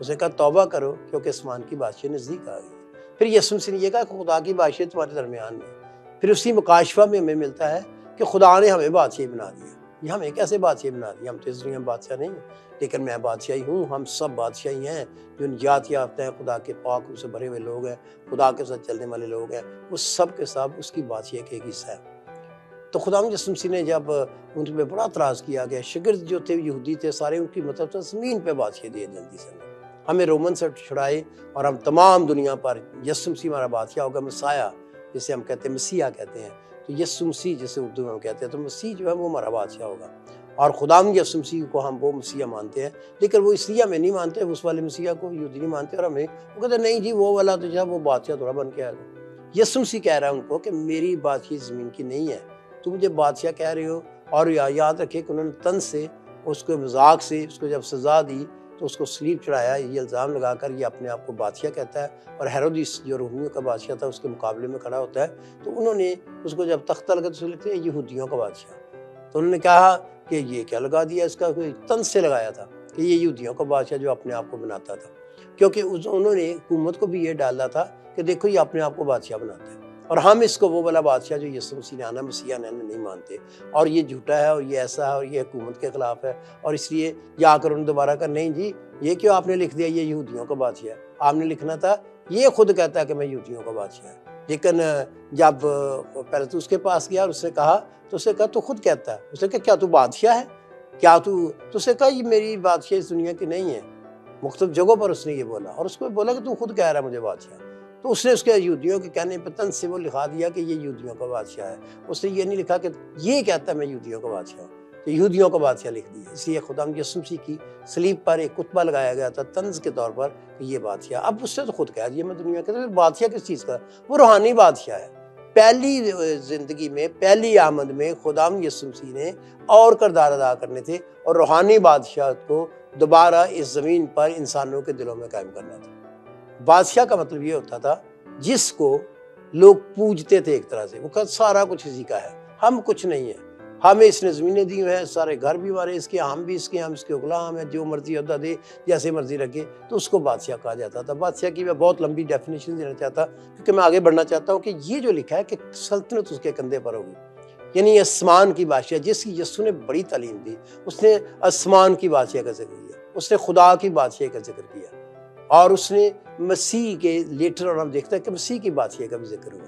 اس نے کہا توبہ کرو کیونکہ آسمان کی بادشاہ نزدیک آ گئی۔ پھر یسوع مسیح نے یہ کہا کہ خدا کی بادشاہ تمہارے درمیان میں۔ پھر اسی مکاشفہ میں ہمیں ملتا ہے کہ خدا نے ہمیں بادشاہ بنا دیا۔ یہ ہمیں کیسے بادشاہ بنا دیا؟ ہم تو اس دنیا میں بادشاہ نہیں ہیں، لیکن میں بادشاہی ہوں، ہم سب بادشاہی ہیں جو نجات یافتہ ہیں، خدا کے پاک روح سے بھرے ہوئے لوگ ہیں، خدا کے ساتھ چلنے والے لوگ ہیں، وہ سب کے سب اس کی بادشاہی کا ایک حصہ ہے۔ تو خدا یسوع مسیح نے جب ان پہ بڑا اعتراض کیا گیا، شاگرد جو تھے یہودی تھے سارے، ان کی مطلب زمین پہ بادشاہ دیے جلدی سے ہمیں رومن سے چھڑائے اور ہم تمام دنیا پر یسوع مسیح ہمارا بادشاہ ہوگا، مسیح جسے ہم کہتے ہیں، مسیحا کہتے ہیں، تو یسوع مسیح جسے اردو میں ہم کہتے ہیں، تو مسیح جو ہے وہ ہمارا بادشاہ ہوگا۔ اور خدا یسوع مسیح کو ہم وہ مسیحا مانتے ہیں، لیکن وہ اس لیے ہمیں نہیں مانتے، اس والے مسیحا کو یہودی نہیں مانتے، اور ہمیں وہ کہتے ہیں نہیں جی وہ والا تو جب وہ بادشاہ تھوڑا بن کے آیا تھا۔ یسوع مسیح کہہ رہا ہے ان کو کہ میری بادشاہی زمین کی نہیں ہے، تم مجھے بادشاہ کہہ رہے ہو۔ اور یاد رکھے کہ انہوں نے تن سے اس کو مذاق سے اس کو جب سزا دی تو اس کو صلیب چڑھایا، یہ الزام لگا کر یہ اپنے آپ کو بادشاہ کہتا ہے، اور ہیرودیس جو رومیوں کا بادشاہ تھا اس کے مقابلے میں کھڑا ہوتا ہے، تو انہوں نے اس کو جب تختہ لگا تو لکھتے ہیں یہودیوں کا بادشاہ، تو انہوں نے کہا کہ یہ کیا لگا دیا، اس کا کوئی تن سے لگایا تھا کہ یہ یہودیوں کا بادشاہ جو اپنے آپ کو بناتا تھا، کیونکہ انہوں نے حکومت کو بھی یہ ڈالا تھا کہ دیکھو یہ اپنے آپ کو بادشاہ بناتا ہے، اور ہم اس کو وہ والا بادشاہ جو یسوع مسیح نے آنا مسیحا نے نہیں مانتے، اور یہ جھوٹا ہے اور یہ ایسا ہے اور یہ حکومت کے خلاف ہے، اور اس لیے جا کر انہوں نے دوبارہ کہا نہیں جی یہ کیوں آپ نے لکھ دیا یہ یہودیوں کا بادشاہ ہے، آپ نے لکھنا تھا یہ خود کہتا ہے کہ میں یہودیوں کا بادشاہ ہے۔ لیکن جب پہلے تو اس کے پاس گیا اور اس نے کہا تو اس نے کہا تو خود کہتا ہے، اس نے کہا کیا تو بادشاہ ہے، کیا تو اس نے کہا یہ میری بادشاہ اس دنیا کی نہیں ہے، مختلف جگہوں پر اس نے یہ بولا، اور اس کو بولا کہ تو خود کہہ رہا ہے مجھے بادشاہ، تو اس نے اس کے یہودیوں کے کہنے پہ تن سے وہ لکھا دیا کہ یہ یہودیوں کا بادشاہ ہے، اس نے یہ نہیں لکھا کہ یہ کہتا ہے میں یہودیوں کا بادشاہ ہوں، تو یہودیوں کا بادشاہ لکھ دیا۔ اس لیے خدا یسوع مسیح کی صلیب پر ایک کتبہ لگایا گیا تھا طنز کے طور پر کہ یہ بادشاہ، اب اس نے تو خود کہہ دیا میں دنیا کا، تو بادشاہ کس چیز کا؟ وہ روحانی بادشاہ ہے۔ پہلی زندگی میں پہلی آمد میں خدا یسوع مسیح نے اور کردار ادا کرنے تھے، اور روحانی بادشاہت کو دوبارہ اس زمین پر انسانوں کے دلوں میں قائم کرنا تھا۔ بادشاہ کا مطلب یہ ہوتا تھا جس کو لوگ پوجتے تھے، ایک طرح سے وہ کہ سارا کچھ اسی کا ہے، ہم کچھ نہیں ہیں، ہمیں اس نے زمینیں دی ہیں، سارے گھر بھی ہمارے اس کے، ہم بھی اس کے، ہم اس کے غلام ہیں، جو مرضی عہدہ دے جیسے مرضی رکھے، تو اس کو بادشاہ کہا جاتا تھا۔ بادشاہ کی میں بہت لمبی ڈیفینیشن دینا چاہتا کیونکہ میں آگے بڑھنا چاہتا ہوں کہ یہ جو لکھا ہے کہ سلطنت اس کے کندھے پر ہوگی، یعنی آسمان کی بادشاہ جس کی یسوع نے بڑی تعلیم دی، اس نے آسمان کی بادشاہ کا ذکر کیا، اس نے خدا کی بادشاہ کا ذکر کیا، اور اس نے مسیح کے لیٹر، اور ہم دیکھتے ہیں کہ مسیح کی بادشاہ کا بھی ذکر ہوا۔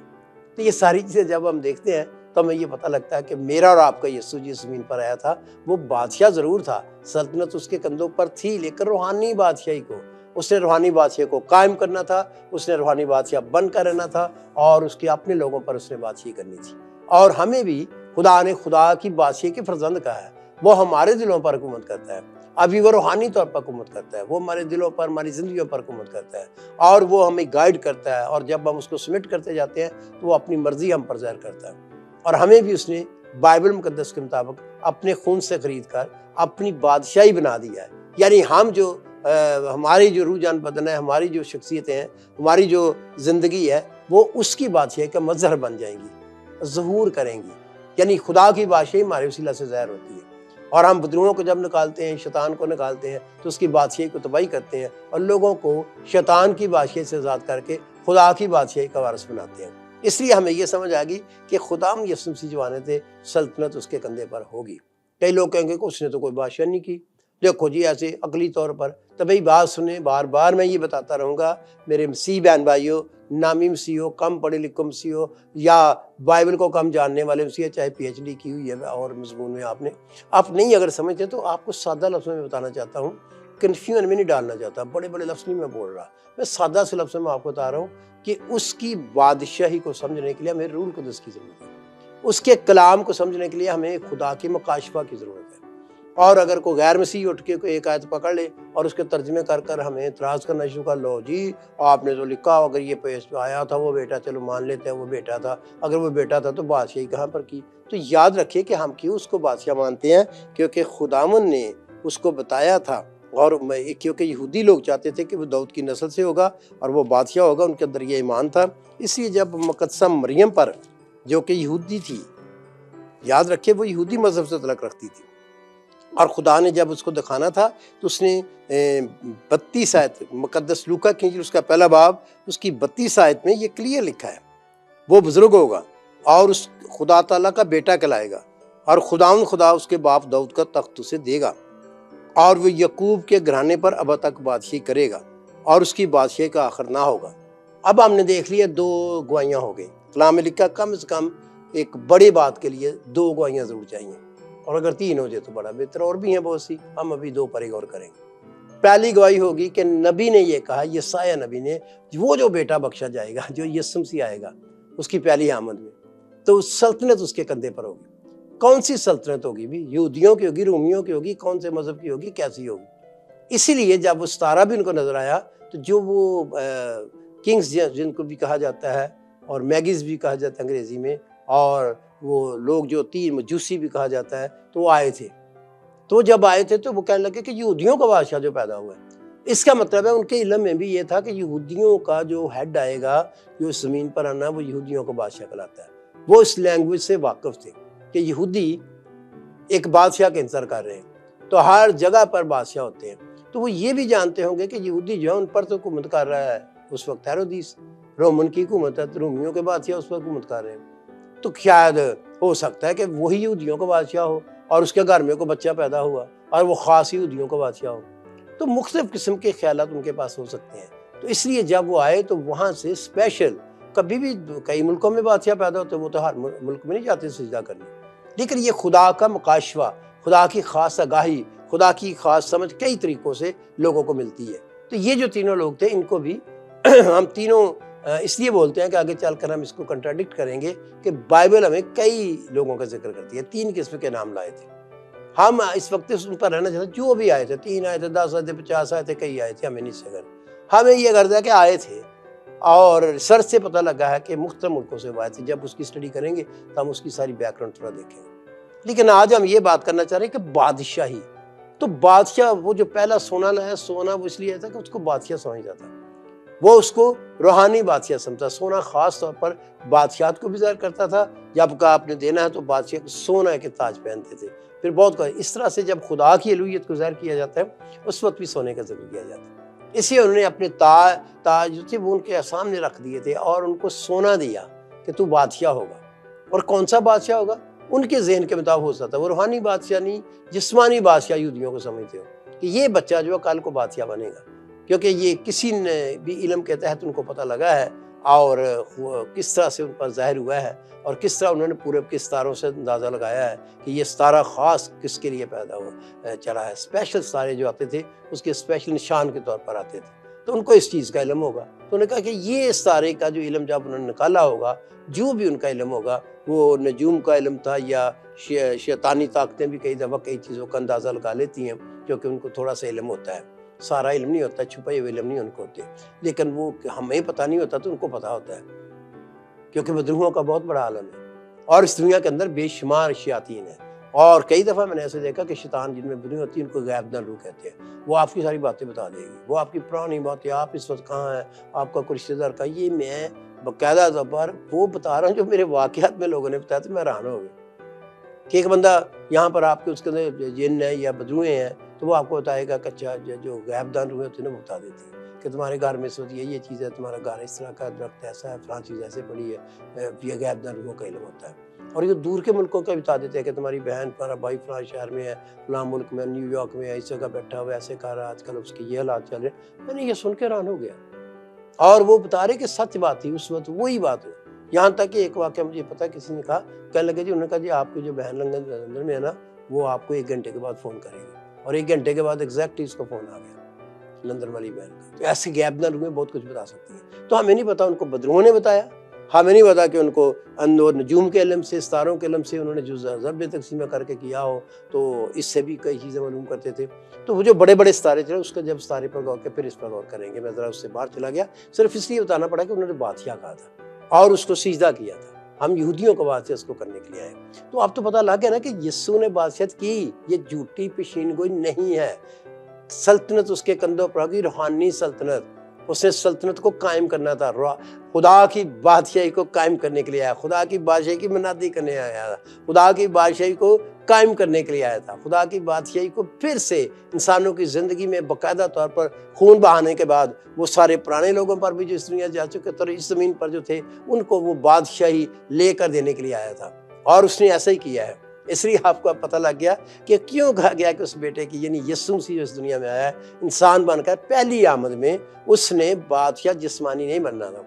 تو یہ ساری چیزیں جب ہم دیکھتے ہیں تو ہمیں یہ پتہ لگتا ہے کہ میرا اور آپ کا یسوع جس زمین پر آیا تھا وہ بادشاہ ضرور تھا، سلطنت اس کے کندھوں پر تھی، لیکن روحانی بادشاہی کو اس نے روحانی بادشاہ کو قائم کرنا تھا، اس نے روحانی بادشاہ بن کر رہنا تھا، اور اس کے اپنے لوگوں پر اس نے بادشاہی کرنی تھی۔ اور ہمیں بھی خدا نے خدا کی بادشاہی کے فرزند کہا ہے، وہ ہمارے دلوں پر حکومت کرتا ہے، ابھی وہ روحانی طور پر حکومت کرتا ہے، وہ ہمارے دلوں پر ہماری زندگیوں پر حکومت کرتا ہے، اور وہ ہمیں گائیڈ کرتا ہے، اور جب ہم اس کو سبمٹ کرتے جاتے ہیں تو وہ اپنی مرضی ہم پر ظاہر کرتا ہے۔ اور ہمیں بھی اس نے بائبل مقدس کے مطابق اپنے خون سے خرید کر اپنی بادشاہی بنا دیا ہے، یعنی ہم جو ہماری جو روح جان بدن ہے، ہماری جو شخصیتیں ہیں، ہماری جو زندگی ہے، وہ اس کی بادشاہی کا مظہر بن جائیں گی، ظہور کریں گی، یعنی خدا کی بادشاہی ہمارے وسیلہ سے ظاہر ہوتی ہے۔ اور ہم بدروہوں کو جب نکالتے ہیں، شیطان کو نکالتے ہیں، تو اس کی بادشاہی کو تباہی کرتے ہیں، اور لوگوں کو شیطان کی بادشاہی سے آزاد کر کے خدا کی بادشاہی کا وارث بناتے ہیں۔ اس لیے ہمیں یہ سمجھ آ گئی کہ خدا یسوع مسیح جو آنے تھے سلطنت اس کے کندھے پر ہوگی۔ کئی لوگ کہیں گے کہ اس نے تو کوئی بادشاہ نہیں کی، دیکھو جی ایسے عقلی طور پر، تو بھائی بات سنیں، بار بار میں یہ بتاتا رہوں گا میرے مسیح بہن بھائیوں، نامی مسیح ہو، کم پڑھے لکھے مسیح ہو، یا بائبل کو کم جاننے والے مسیح، چاہے پی ایچ ڈی کی ہوئی ہے اور مضمون میں آپ نہیں اگر سمجھتے تو آپ کو سادہ لفظوں میں بتانا چاہتا ہوں، کنفیوژن میں نہیں ڈالنا چاہتا، بڑے بڑے لفظ نہیں میں بول رہا، میں سادہ سے لفظوں میں آپ کو بتا رہا ہوں کہ اس کی بادشاہی کو سمجھنے کے لیے ہمیں روح القدس کی ضرورت ہے، اس کے کلام کو سمجھنے کے لیے ہمیں خدا کے مکاشفہ کی ضرورت ہے۔ اور اگر کوئی غیر مسیحی اٹھ کے کوئی ایک آیت پکڑ لے اور اس کے ترجمے کر کر ہمیں اعتراض کرنا شروع کر، لو جی آپ نے تو لکھا، اگر یہ پیش آیا تھا وہ بیٹا، چلو مان لیتے ہیں وہ بیٹا تھا، اگر وہ بیٹا تھا تو بادشاہی کہاں پر کی؟ تو یاد رکھیے کہ ہم کیوں اس کو بادشاہ مانتے ہیں، کیونکہ خداوند نے اس کو بتایا تھا، اور کیونکہ یہودی لوگ چاہتے تھے کہ وہ داؤد کی نسل سے ہوگا اور وہ بادشاہ ہوگا، ان کے اندر یہ ایمان تھا۔ اس لیے جب مقدسہ مریم پر، جو کہ یہودی تھی، یاد رکھیے وہ یہودی مذہب سے تعلق رکھتی تھی، اور خدا نے جب اس کو دکھانا تھا تو اس نے 32 آیت مقدس لوکا کی انجیل اس کا پہلا باب اس کی 32 آیت میں یہ کلیئر لکھا ہے، وہ بزرگ ہوگا اور اس خدا تعالیٰ کا بیٹا کہلائے گا، اور خدا اس کے باپ داؤد کا تخت اسے دے گا، اور وہ یعقوب کے گھرانے پر اب تک بادشاہی کرے گا، اور اس کی بادشاہی کا آخر نہ ہوگا۔ اب ہم نے دیکھ لیا 2 گواہیاں ہو گئی۔ کلام میں لکھا کم سے کم ایک بڑی بات کے لیے 2 گواہیاں ضرور چاہیے، اور اگر 3 ہو جائے تو بڑا بہتر، اور بھی ہیں بہت سی، ہم ابھی 2 پر ہی غور کریں گے۔ پہلی گواہی ہوگی کہ نبی نے یہ کہا، یسایہ نبی نے، وہ جو بیٹا بخشا جائے گا، جو یسوع مسیح آئے گا اس کی پہلی آمد میں، تو سلطنت اس کے کندھے پر ہوگی۔ کون سی سلطنت ہوگی بھی؟ یہودیوں کی ہوگی، رومیوں کی ہوگی، کون سے مذہب کی ہوگی، کیسی ہوگی؟ اسی لیے جب وہ ستارہ بھی ان کو نظر آیا تو جو وہ کنگز جن کو بھی کہا جاتا ہے، اور میگز بھی کہا جاتا ہے انگریزی میں، اور وہ لوگ جو 3 مجوسی بھی کہا جاتا ہے، تو وہ آئے تھے۔ تو جب آئے تھے تو وہ کہنے لگے کہ یہودیوں کا بادشاہ جو پیدا ہوا ہے، اس کا مطلب ہے ان کے علم میں بھی یہ تھا کہ یہودیوں کا جو ہیڈ آئے گا، جو زمین پر آنا، وہ یہودیوں کا بادشاہ کہلاتا ہے۔ وہ اس لینگویج سے واقف تھے کہ یہودی ایک بادشاہ کا انتظار کر رہے ہیں، تو ہر جگہ پر بادشاہ ہوتے ہیں۔ تو وہ یہ بھی جانتے ہوں گے کہ یہودی جو ہے ان پر تو حکومت کر رہا ہے اس وقت ہیرودیس، رومن کی حکومت ہے، تو رومیوں کے بادشاہ اس پر حکومت کر رہے ہیں، تو شاید ہو سکتا ہے کہ وہی یہودیوں کا بادشاہ ہو، اور اس کے گھر میں کوئی بچہ پیدا ہوا اور وہ خاص یہودیوں کا بادشاہ ہو۔ تو مختلف قسم کے خیالات ان کے پاس ہو سکتے ہیں۔ تو اس لیے جب وہ آئے تو وہاں سے اسپیشل، کبھی بھی کئی ملکوں میں بادشاہ پیدا ہوتے، وہ تو ہر ملک میں نہیں جاتے سجدہ کرنے، لیکن یہ خدا کا مکاشفہ، خدا کی خاص آگاہی، خدا کی خاص سمجھ کئی طریقوں سے لوگوں کو ملتی ہے۔ تو یہ جو تینوں لوگ تھے، ان کو بھی ہم تینوں اس لیے بولتے ہیں کہ آگے چل کر ہم اس کو کنٹراڈکٹ کریں گے کہ بائبل ہمیں کئی لوگوں کا ذکر کرتی ہے۔ 3 قسم کے نام لائے تھے، ہم اس وقت ان پر رہنا چاہتے ہیں، جو بھی آئے تھے، 3 آئے تھے، 10 آئے تھے، 50 آئے تھے، کئی آئے تھے، ہمیں نہیں سے غرض، ہمیں یہ غرض ہے کہ آئے تھے، اور سر سے پتہ لگا ہے کہ مختلف ملکوں سے آئے تھے۔ جب اس کی سٹڈی کریں گے تو ہم اس کی ساری بیک گراؤنڈ تھوڑا دیکھیں گے، لیکن آج ہم یہ بات کرنا چاہ رہے ہیں کہ بادشاہی، تو بادشاہ وہ جو پہلا سونا لایا، سونا وہ اس لیے تھا کہ اس کو بادشاہ سمجھا جاتا، وہ اس کو روحانی بادشاہ سمجھتا۔ سونا خاص طور پر بادشاہت کو بھی ظاہر کرتا تھا، جب کا آپ نے دینا ہے تو بادشاہ کو سونا کے تاج پہنتے تھے۔ پھر بہت اس طرح سے جب خدا کی الوہیت کو ظاہر کیا جاتا ہے، اس وقت بھی سونے کا ذکر کیا جاتا ہے۔ اس لیے انہوں نے اپنے تاج جو تھے وہ ان کے سامنے رکھ دیے تھے، اور ان کو سونا دیا کہ تو بادشاہ ہوگا۔ اور کون سا بادشاہ ہوگا؟ ان کے ذہن کے مطابق ہو سکتا ہے، وہ روحانی بادشاہ نہیں، جسمانی بادشاہ یہودیوں کو سمجھتے ہو کہ یہ بچہ جو ہے کل کو بادشاہ بنے گا، کیونکہ یہ کسی نے بھی علم کے تحت ان کو پتہ لگا ہے، اور کس طرح سے ان پر ظاہر ہوا ہے، اور کس طرح انہوں نے پورے کے ستاروں سے اندازہ لگایا ہے کہ یہ ستارہ خاص کس کے لیے پیدا ہوا چلا ہے۔ اسپیشل ستارے جو آتے تھے اس کے اسپیشل نشان کے طور پر آتے تھے، تو ان کو اس چیز کا علم ہوگا۔ تو انہوں نے کہا کہ یہ ستارے کا جو علم جب انہوں نے نکالا ہوگا، جو بھی ان کا علم ہوگا، وہ نجوم کا علم تھا، یا شیطانی طاقتیں بھی کئی دفعہ کئی چیزوں کا اندازہ لگا لیتی ہیں، کیونکہ ان کو تھوڑا سا علم ہوتا ہے، سارا علم نہیں ہوتا، چھپے ہوئے علم نہیں ان کو ہوتے، لیکن وہ ہمیں پتہ نہیں ہوتا تو ان کو پتہ ہوتا ہے، کیونکہ وہ روحوں کا بہت بڑا عالم ہے، اور اس دنیا کے اندر بے شمار شیاطین ہیں، اور کئی دفعہ میں نے ایسے دیکھا کہ شیطان جن میں بری ہوتی ہے ان کو غیب دان روح کہتے ہیں، وہ آپ کی ساری باتیں بتا دے گی، وہ آپ کی پرانی باتیں، آپ اس وقت کہاں ہیں، آپ کا کوئی رشتہ دار کا، یہ میں باقاعدہ طور پر وہ بتا رہا ہوں جو میرے واقعات میں لوگوں نے بتایا، تو میں حیران ہو گیا کہ ایک بندہ یہاں پر آپ کے اس کے اندر جن ہے یا بدروئیں ہیں، تو وہ آپ کو بتائے گا کہ اچھا جو غیب دان روحیں ہوتی ہیں نا، وہ بتا دیتی ہیں کہ تمہارے گھر میں اس وقت یہ چیز ہے، تمہارا گھر اس طرح کا، درخت ایسا ہے، فلاں چیز ایسے پڑی ہے، یہ غیب دان روحوں کا علم ہوتا ہے۔ اور یہ دور کے ملکوں کا بتا دیتے ہیں کہ تمہاری بہن، تمہارا بھائی فلاں شہر میں ہے، فلاں ملک میں، نیو یارک میں ہے، اس جگہ بیٹھا ہوا ہے، ایسے کر رہا ہے، آج کل اس کے یہ حالات چل رہے ہیں۔ میں نے یہ سن کے حیران ہو گیا، اور وہ بتا رہے کہ سچ بات تھی، اس وقت وہی بات ہوئی۔ یہاں تک کہ ایک واقعہ مجھے پتا، کسی نے کہا، کہنے لگے جی، انہوں نے کہا جی آپ کی جو بہن لندن میں ہے نا، وہ آپ کو 1 گھنٹے کے بعد فون کرے گی، اور 1 گھنٹے کے بعد ایگزیکٹلی اس کو فون آ گیا، لندن والی بہن کا۔ تو ایسے غیب دان روحیں بہت کچھ بتا سکتی ہیں، تو ہمیں نہیں پتا ان کو بدروحوں نے بتایا، ہمیں نہیں پتا کہ ان کو نجوم کے علم سے، ستاروں کے علم سے انہوں نے جو ضرب تقسیمہ کر کے کیا ہو، تو اس سے بھی کئی چیزیں معلوم کرتے تھے۔ تو وہ جو بڑے بڑے ستارے تھے، اس کا جب ستارے پر غور کیا، پھر اس پر غور کریں گے۔ میں ذرا اس سے باہر چلا گیا، صرف اس لیے بتانا پڑا کہ انہوں نے بادشاہ کہا تھا اور اس کو سجدہ کیا تھا، ہم یہودیوں کو بادشاہ اس کو کرنے کے لیے آئے۔ تو اب تو پتہ لگ گیا نا کہ یسوع نے بادشاہت کی، یہ جھوٹی پیشین گوئی نہیں ہے، سلطنت اس کے کندھوں پر ہوگی، روحانی سلطنت، اس نے سلطنت کو قائم کرنا تھا، خدا کی بادشاہی کو قائم کرنے کے لیے آیا، خدا کی بادشاہی کی منادی کرنے آیا تھا، خدا کی بادشاہی کو قائم کرنے کے لیے آیا تھا، خدا کی بادشاہی کو پھر سے انسانوں کی زندگی میں باقاعدہ طور پر خون بہانے کے بعد وہ سارے پرانے لوگوں پر بھی جو اس دنیا جا چکے تھے اس زمین پر جو تھے ان کو وہ بادشاہی لے کر دینے کے لیے آیا تھا، اور اس نے ایسا ہی کیا ہے۔ اس لیے آپ کو اب پتہ لگ گیا کہ کیوں کہا گیا کہ اس بیٹے کی یعنی یسوع مسیح جو اس دنیا میں آیا ہے انسان بن کر پہلی آمد میں اس نے بادشاہ جسمانی نہیں بننا تھا۔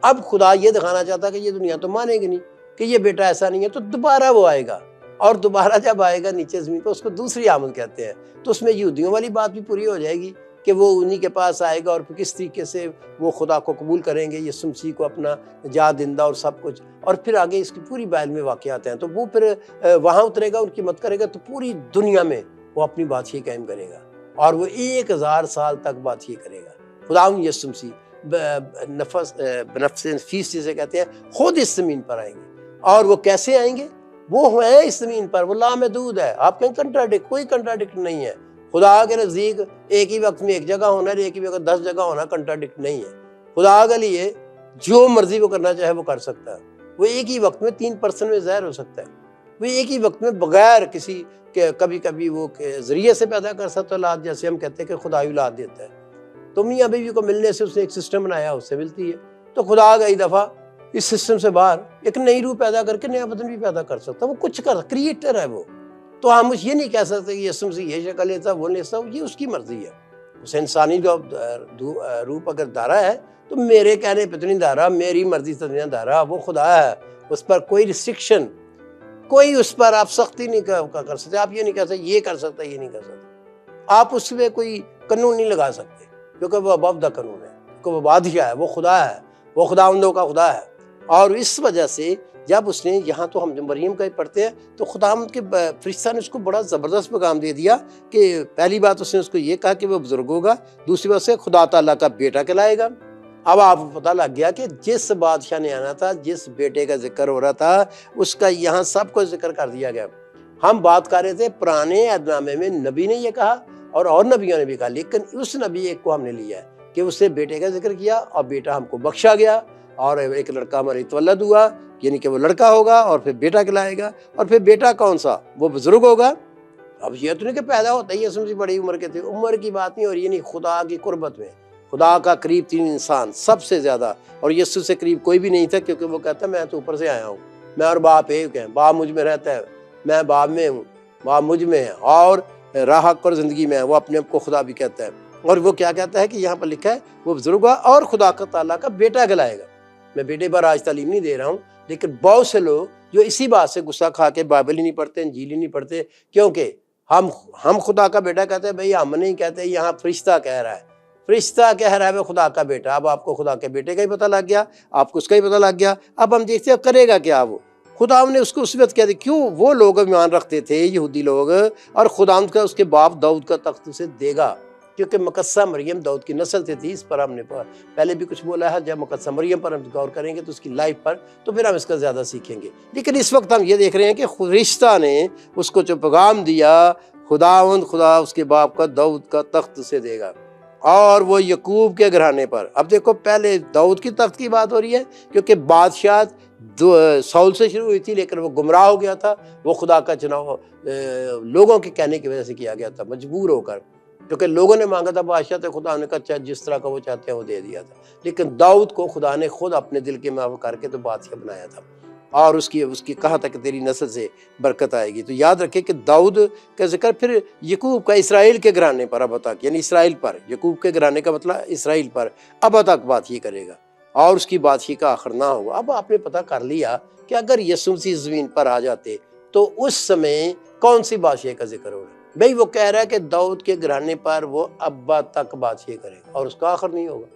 اب خدا یہ دکھانا چاہتا کہ یہ دنیا تو مانے گی نہیں کہ یہ بیٹا ایسا نہیں ہے، تو دوبارہ وہ آئے گا، اور دوبارہ جب آئے گا نیچے زمین پہ اس کو دوسری آمد کہتے ہیں۔ تو اس میں یہودیوں والی بات بھی پوری ہو جائے گی کہ وہ انہی کے پاس آئے گا اور پھر کس طریقے سے وہ خدا کو قبول کریں گے، یسوع مسیح کو اپنا نجات دہندہ اور سب کچھ، اور پھر آگے اس کی پوری بائبل میں واقعات ہیں۔ تو وہ پھر وہاں اترے گا، ان کی مدد کرے گا، تو پوری دنیا میں وہ اپنی بادشاہی قائم کرے گا، اور وہ 1000 سال تک بادشاہی کرے گا۔ خدا یسوع مسیح بنفس نفیس جسے کہتے ہیں خود اس زمین پر آئیں گے، اور وہ کیسے آئیں گے؟ وہ ہیں اس زمین پر، وہ لامحدود ہے۔ آپ کہیں کنٹراڈکٹ، کوئی کنٹراڈکٹ نہیں ہے۔ خدا کے نزدیک ایک ہی وقت میں ایک جگہ ہونا ہے، ایک ہی وقت 10 جگہ ہونا کنٹراڈکٹ نہیں ہے۔ خدا کے لیے جو مرضی وہ کرنا چاہے وہ کر سکتا ہے۔ وہ ایک ہی وقت میں 3 پرسن میں ظاہر ہو سکتا ہے، وہ ایک ہی وقت میں بغیر کسی کے کبھی کبھی وہ ذریعے سے پیدا کر سکتا ہے اولاد، جیسے ہم کہتے ہیں کہ خدا اولاد دیتا ہے، تو میاں بیوی کو ملنے سے اس نے ایک سسٹم بنایا، اس سے ملتی ہے۔ تو خدا کئی دفعہ اس سسٹم سے باہر ایک نئی روح پیدا کر کے نیا بدن بھی پیدا کر سکتا ہے، وہ کچھ کریٹر ہے وہ۔ تو ہم یہ نہیں کہہ سکتے کہ یسوع مسیح یہ شکل لیتا وہ لیتا، یہ اس کی مرضی ہے۔ اس انسانی جو روپ اگر دھارا ہے تو میرے کہنے پہ تو نہیں دھارا، میری مرضی سے نہیں دھارا، وہ خدا ہے، اس پر کوئی ریسٹرکشن، کوئی اس پر آپ سختی نہیں کر سکتے۔ آپ یہ نہیں کہہ سکتے یہ کر سکتا یہ نہیں کر سکتا، آپ اس میں کوئی قانون نہیں لگا سکتے، کیونکہ وہ ابو دا قانون ہے، کیونکہ وہ بادشاہ ہے، وہ خدا ہے، وہ خداوندوں کا خدا ہے۔ اور اس وجہ سے جب اس نے یہاں تو ہم مریم کا ہی پڑھتے ہیں تو خداوند کے فرشتہ نے اس کو بڑا زبردست پیغام دے دیا کہ پہلی بات اس نے اس کو یہ کہا کہ وہ بزرگ ہوگا، دوسری بات سے خدا تعالیٰ کا بیٹا کہلائے گا۔ اب آپ کو پتہ لگ گیا کہ جس بادشاہ نے آنا تھا، جس بیٹے کا ذکر ہو رہا تھا، اس کا یہاں سب کو ذکر کر دیا گیا۔ ہم بات کر رہے تھے پرانے عہد نامے میں نبی نے یہ کہا اور نبیوں نے بھی کہا، لیکن اس نبی ایک کو ہم نے لیا ہے کہ اس نے بیٹے کا ذکر کیا اور بیٹا ہم کو بخشا گیا، اور ایک لڑکا ہمارے تولد ہوا، یعنی کہ وہ لڑکا ہوگا اور پھر بیٹا کہلائے گا، اور پھر بیٹا کون سا؟ وہ بزرگ ہوگا۔ اب یہ تو نہیں کہ پیدا ہوتا ہی یسوع مسیح بڑی عمر کے تھے، عمر کی بات نہیں ہو رہی، یعنی خدا کی قربت میں خدا کا قریب ترین انسان سب سے زیادہ، اور یسوع سے قریب کوئی بھی نہیں تھا، کیونکہ وہ کہتا میں تو اوپر سے آیا ہوں، میں اور باپ ایک ہیں، باپ مجھ میں رہتا ہے، میں باپ میں ہوں، باپ مجھ میں ہے، اور راہ حق اور زندگی میں ہے، وہ اپنے آپ کو خدا بھی کہتا ہے۔ اور وہ کیا کہتا ہے کہ یہاں پر لکھا ہے وہ بزرگ ہوا اور خدا کا تعالیٰ کا بیٹا کہلائے گا۔ میں بیٹے پر آج تعلیم نہیں دے رہا ہوں، لیکن بہت سے لوگ جو اسی بات سے غصہ کھا کے بائبل ہی نہیں پڑھتے، انجیل ہی نہیں پڑھتے، کیونکہ ہم خدا کا بیٹا کہتے ہیں۔ بھئی ہم نہیں کہتے، یہاں فرشتہ کہہ رہا ہے، فرشتہ کہہ رہا ہے وہ خدا کا بیٹا۔ اب آپ کو خدا کے بیٹے کا ہی پتہ لگ گیا، آپ کو اس کا ہی پتہ لگ گیا۔ اب ہم دیکھتے ہیں کرے گا کیا وہ۔ خدا نے اس کو اصبت کیا دی، کیوں؟ وہ لوگ ایمان رکھتے تھے یہودی لوگ، اور خدا کا اس کے باپ داؤد کا تخت اسے دے گا، کیونکہ مقدسہ مریم داؤد کی نسل سے تھی۔ اس پر ہم نے پہلے بھی کچھ بولا ہے، جب مقدسہ مریم پر ہم غور کریں گے تو اس کی لائف پر، تو پھر ہم اس کا زیادہ سیکھیں گے۔ لیکن اس وقت ہم یہ دیکھ رہے ہیں کہ فرشتہ نے اس کو جو پیغام دیا، خدا اس کے باپ کا داؤد کا تخت اسے دے گا، اور وہ یعقوب کے گھرانے پر۔ اب دیکھو پہلے داؤد کی تخت کی بات ہو رہی ہے، کیونکہ بادشاہت سول سے شروع ہوئی تھی، لیکن وہ گمراہ ہو گیا تھا، وہ خدا کا چناؤ لوگوں کے کہنے کی وجہ سے کیا گیا تھا، مجبور ہو کر، کیونکہ لوگوں نے مانگا تھا بادشاہ، تو خدا نے کہا جس طرح کا وہ چاہتے ہیں وہ دے دیا تھا۔ لیکن داؤد کو خدا نے خود اپنے دل کے موافق کر کے تو بادشاہ بنایا تھا، اور اس کی کہا تھا کہ تیری نسل سے برکت آئے گی۔ تو یاد رکھے کہ داؤد کا ذکر پھر یعقوب کا اسرائیل کے گھرانے پر اب تک، یعنی اسرائیل پر، یعقوب کے گھرانے کا مطلب اسرائیل پر اب تک بات یہ کرے گا، اور اس کی بادشاہی کا آخر نہ ہوگا۔ اب آپ نے پتہ کر لیا کہ اگر یسوع مسیح زمین پر آ جاتے تو اس سمے کون سی بادشاہی کا ذکر ہوگا؟ بھئی وہ کہہ رہا ہے کہ داؤد کے گھرانے پر وہ ابا تک بادشاہی کرے گا اور اس کا آخر نہیں ہوگا۔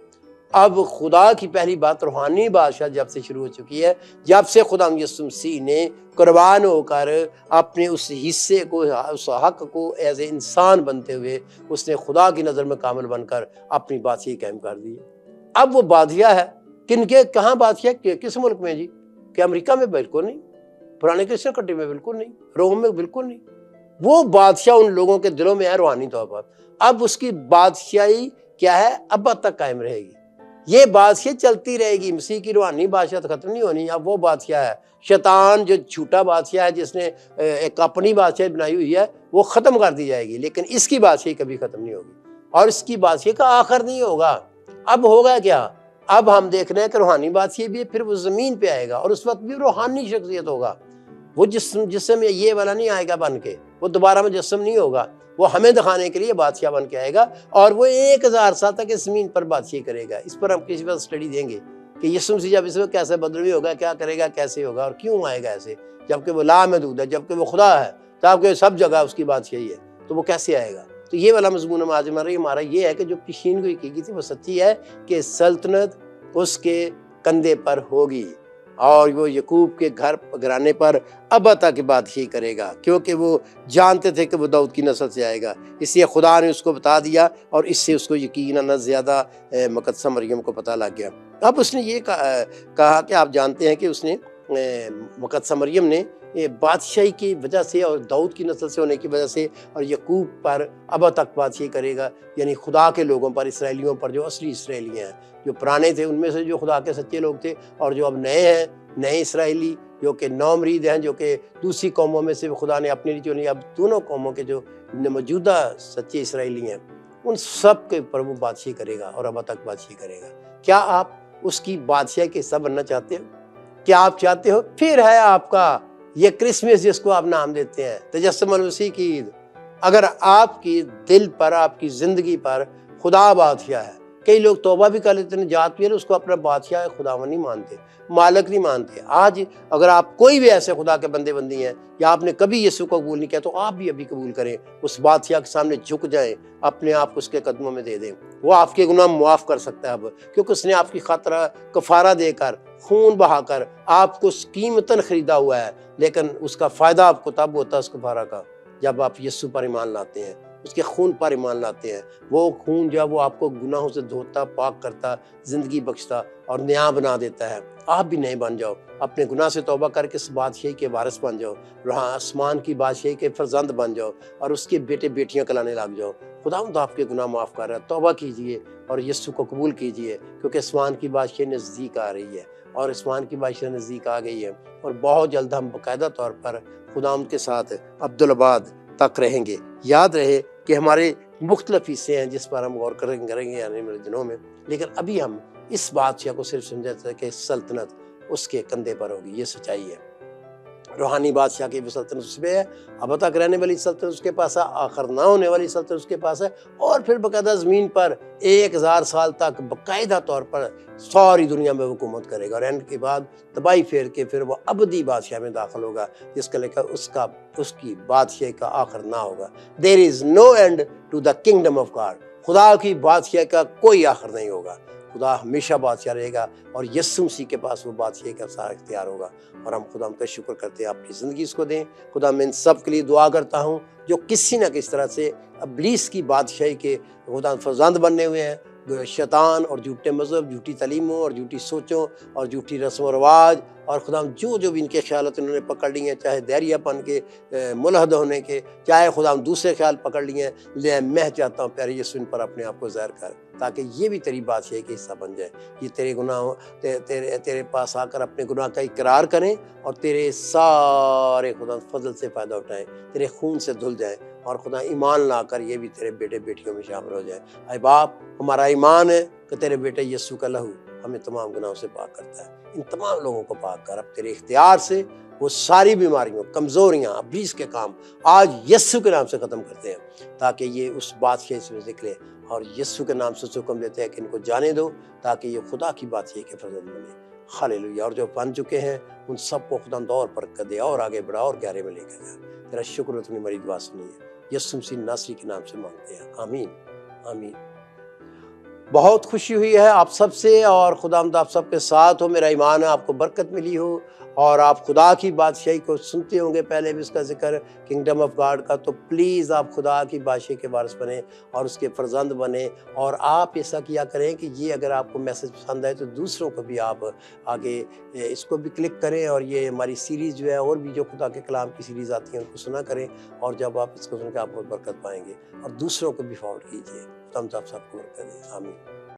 اب خدا کی پہلی بات روحانی بادشاہ جب سے شروع ہو چکی ہے، جب سے خدا یسوع مسیح نے قربان ہو کر اپنے اس حصے کو، اس حق کو ایز اے انسان بنتے ہوئے اس نے خدا کی نظر میں کامل بن کر اپنی بادشاہی قائم کر دی۔ اب وہ بادشاہ ہے کن کے، کہاں بادشاہ، کس ملک میں جی؟ کہ امریکہ میں؟ بالکل نہیں، پرانے کرسچن کنٹری میں بالکل نہیں، روم میں بالکل نہیں۔ وہ بادشاہ ان لوگوں کے دلوں میں ہے روحانی طور پر۔ اب اس کی بادشاہی کیا ہے؟ ابد تک قائم رہے گی۔ یہ بادشاہ چلتی رہے گی، مسیح کی روحانی بادشاہ ختم نہیں ہونی۔ اب وہ بادشاہ ہے شیطان جو جھوٹا بادشاہ ہے، جس نے ایک اپنی بادشاہی بنائی ہوئی ہے، وہ ختم کر دی جائے گی، لیکن اس کی بادشاہی کبھی ختم نہیں ہوگی اور اس کی بادشاہی کا آخر نہیں ہوگا۔ اب ہوگا کیا؟ اب ہم دیکھ رہے ہیں کہ روحانی بادشاہی بھی ہے، پھر وہ زمین پہ آئے گا اور اس وقت بھی روحانی شخصیت ہوگا۔ وہ جسم یہ والا نہیں آئے گا بن کے، وہ دوبارہ مجسم نہیں ہوگا، وہ ہمیں دکھانے کے لیے بادشاہ بن کے آئے گا اور وہ 1000 سال تک اس زمین پر بادشاہی کرے گا۔ اس پر ہم کسی وقت اسٹڈی دیں گے کہ یسوع مسیح جب اس وقت کیسے بدروی ہوگا، کیا کرے گا، کیسے ہوگا اور کیوں آئے گا ایسے، جبکہ وہ لامحدود ہے، جبکہ وہ خدا ہے، جبکہ سب جگہ اس کی بادشاہی ہے، تو وہ کیسے آئے گا؟ تو یہ والا مضمون ہمارا یہ ہے کہ جو پیشین گوئی کی گئی تھی وہ سچی ہے کہ سلطنت اس کے کندھے پر ہوگی اور وہ یعقوب کے گھرانے پر ابد تک بادشاہی کرے گا، کیونکہ وہ جانتے تھے کہ وہ داؤد کی نسل سے آئے گا، اس لیے خدا نے اس کو بتا دیا اور اس سے اس کو یقیناً زیادہ مقدسہ مریم کو پتہ لگ گیا۔ اب اس نے یہ کہا کہ آپ جانتے ہیں کہ اس نے مقدسہ مریم نے بادشاہی کی وجہ سے اور داؤد کی نسل سے ہونے کی وجہ سے اور یعقوب پر ابد تک بادشاہی کرے گا، یعنی خدا کے لوگوں پر، اسرائیلیوں پر، جو اصلی اسرائیلی ہیں، جو پرانے تھے ان میں سے جو خدا کے سچے لوگ تھے، اور جو اب نئے ہیں، نئے اسرائیلی جو کہ نومرید ہیں، جو کہ دوسری قوموں میں سے خدا نے اپنے لیے چنی، اب دونوں قوموں کے جو موجودہ سچے اسرائیلی ہیں ان سب کے اوپر وہ بادشاہی کرے گا اور ابد تک بادشاہی کرے گا۔ کیا آپ اس کی بادشاہی کے حصہ بننا چاہتے ہو؟ کیا آپ چاہتے ہو؟ پھر ہے آپ کا یہ کرسمس جس کو آپ نام دیتے ہیں، تجسم المسیح کی عید۔ اگر آپ کی دل پر، آپ کی زندگی پر خدا بادشاہ ہے، کئی لوگ توبہ بھی کر لیتے ہیں، نجات بھی ہے، اس کو اپنا بادشاہ خداوند نہیں مانتے، مالک نہیں مانتے۔ آج اگر آپ کوئی بھی ایسے خدا کے بندے بندی ہیں یا آپ نے کبھی یسوع کو قبول نہیں کیا تو آپ بھی ابھی قبول کریں، اس بادشاہ کے سامنے جھک جائیں، اپنے آپ کو اس کے قدموں میں دے دیں۔ وہ آپ کے گناہ معاف کر سکتا ہے اب، کیونکہ اس نے آپ کی خاطر کفارہ دے کر، خون بہا کر آپ کو قیمتاً خریدا ہوا ہے، لیکن اس کا فائدہ آپ کو تب ہوتا ہے اس کفارہ کا جب آپ یسوع پر ایمان لاتے ہیں، اس کے خون پر ایمان لاتے ہیں۔ وہ خون جب وہ آپ کو گناہوں سے دھوتا، پاک کرتا، زندگی بخشتا اور نیا بنا دیتا ہے۔ آپ بھی نئے بن جاؤ، اپنے گناہ سے توبہ کر کے اس بادشاہی کے وارث بن جاؤ، آسمان کی بادشاہی کے فرزند بن جاؤ اور اس کے بیٹے بیٹیاں کہلانے لگ جاؤ۔ خداوند آپ کے گناہ معاف کر رہا ہے، توبہ کیجئے اور یسوع کو قبول کیجئے، کیونکہ آسمان کی بادشاہی نزدیک آ رہی ہے اور آسمان کی بادشاہی نزدیک آ گئی ہے اور بہت جلد ہم باقاعدہ طور پر خداوند کے ساتھ عبدالآباد تک رہیں گے۔ یاد رہے کہ ہمارے مختلف حصے ہیں جس پر ہم غور کریں گے آنے والے دنوں میں، لیکن ابھی ہم اس بادشاہ کو صرف سمجھتے ہیں کہ سلطنت اس کے کندھے پر ہوگی، یہ سچائی ہے۔ روحانی بادشاہ کی بھی سلطنت اس پہ ہے، اب تک رہنے والی سلطنت اس کے پاس ہے، آخر نہ ہونے والی سلطنت اس کے پاس ہے، اور پھر باقاعدہ زمین پر 1000 سال تک باقاعدہ طور پر ساری دنیا میں حکومت کرے گا اور اینڈ کے بعد تباہی پھیر کے پھر وہ ابدی بادشاہ میں داخل ہوگا، جس کا لکھا اس کی بادشاہی کا آخر نہ ہوگا۔ There is no end to the kingdom of God۔ خدا کی بادشاہی کا کوئی آخر نہیں ہوگا، خدا ہمیشہ بادشاہ رہے گا اور یسوع مسیح کے پاس وہ بادشاہی کا سارا اختیار ہوگا، اور ہم خدا کا شکر کرتے ہیں اپنی زندگی اس کو دیں۔ خدا میں ان سب کے لیے دعا کرتا ہوں جو کسی نہ کسی طرح سے ابلیس کی بادشاہی کے خدا فرزند بننے ہوئے ہیں، شیطان اور جھوٹے مذہب، جھوٹی تعلیموں اور جھوٹی سوچوں اور جھوٹی رسم و رواج اور خدا جو بھی ان کے خیالات انہوں نے پکڑ لی ہیں، چاہے دہریہ پن کے، ملحد ہونے کے، چاہے خدا دوسرے خیال پکڑ لیے ہیں، لے میں چاہتا ہوں پیارے یسوع ان پر اپنے آپ کو ظاہر کر، تاکہ یہ بھی تیری بادشاہی کا حصہ بن جائے، یہ تیرے گناہوں تیرے پاس آ کر اپنے گناہ کا اقرار کریں اور تیرے سارے خدا فضل سے فائدہ اٹھائیں، تیرے خون سے دھل جائیں اور خدا ایمان لا کر یہ بھی تیرے بیٹے بیٹیوں میں شامل ہو جائے۔ اے باپ، ہمارا ایمان ہے کہ تیرے بیٹے یسوع کا لہو ہمیں تمام گناہوں سے پاک کرتا ہے۔ ان تمام لوگوں کو پاک کر، اب تیرے اختیار سے وہ ساری بیماریوں، کمزوریاں، ابلیس کے کام آج یسوع کے نام سے ختم کرتے ہیں، تاکہ یہ اس بادشاہی سے نکلے، اور یسوع کے نام سے حکم دیتے ہیں کہ ان کو جانے دو تاکہ یہ خدا کی بادشاہی کے فرزند بنے۔ ہاللیلویا۔ اور جو بن چکے ہیں ان سب کو خدا دور پر کر دے اور آگے بڑھا اور گہرے میں لے کر جا۔ تیرا شکر ہے، تو نے ہماری دعا سنی ہے، یسوع مسیح ناصری کے نام سے مانگتے ہیں، آمین آمین۔ بہت خوشی ہوئی ہے آپ سب سے، اور خداوند آپ سب کے ساتھ ہو۔ میرا ایمان ہے آپ کو برکت ملی ہو اور آپ خدا کی بادشاہی کو سنتے ہوں گے، پہلے بھی اس کا ذکر کنگڈم آف گاڈ کا، تو پلیز آپ خدا کی بادشاہی کے وارث بنیں اور اس کے فرزند بنیں، اور آپ ایسا کیا کریں کہ یہ اگر آپ کو میسج پسند آئے تو دوسروں کو بھی آپ آگے اس کو بھی کلک کریں، اور یہ ہماری سیریز جو ہے اور بھی جو خدا کے کلام کی سیریز آتی ہیں ان کو سنا کریں، اور جب آپ اس کو سن کے آپ بہت برکت پائیں گے، اور دوسروں کو بھی فارورڈ کیجیے۔ ہم سب کو برکت دیں، آمین۔